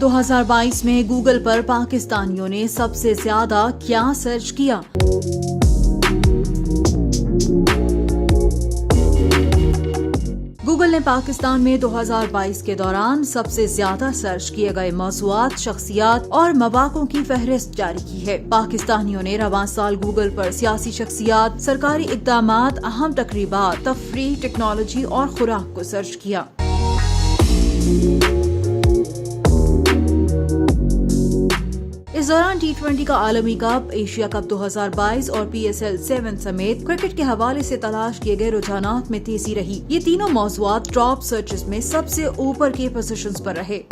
2022 में गूगल पर पाकिस्तानियों ने सबसे ज्यादा क्या सर्च किया? गूगल ने पाकिस्तान में 2022 के दौरान सबसे ज्यादा सर्च किए गए मौज़ूआत, शख्सियात और मवाक़ों की फहरिस्त जारी की है। पाकिस्तानियों ने रवां साल गूगल पर सियासी शख्सियात, सरकारी इक़दामात, अहम तकरीबात, तफरीह, टेक्नोलॉजी और खुराक को सर्च किया। इस दौरान T20 का आलमी कप, एशिया कप 2022 और PSL 7 समेत क्रिकेट के हवाले से तलाश किए गए रुझानात में तेजी रही। ये तीनों मौज़ूआत टॉप सर्चेस में सबसे ऊपर के पोजीशंस पर रहे।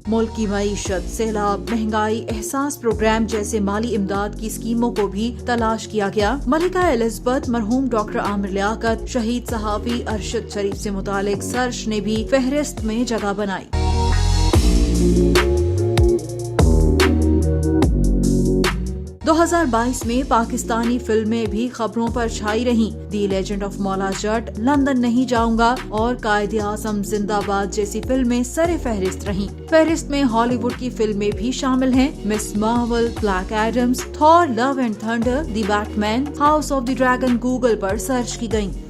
मुल्क की मईशत, सैलाब, महंगाई, एहसास प्रोग्राम जैसे माली इमदाद की स्कीमों को भी तलाश किया गया। मलिका एलिज़ाबेथ, मरहूम डॉक्टर आमिर लियाकत, शहीद सहाफ़ी अरशद शरीफ से मुतालिक सर्च ने भी फहरिस्त में जगह बनाई। 2022 में पाकिस्तानी फिल्में भी खबरों पर छाई रहीं। दी legend of Maula Jatt, London नहीं जाऊंगा और कायदे आज़म जिंदाबाद जैसी फिल्में सरे फहरिस्त रहीं। फहरिस्त में हॉलीवुड की फिल्में भी शामिल हैं। Ms Marvel, Black Adams, Thor, Love and Thunder, the Batman, House of the Dragon Google पर सर्च की गईं।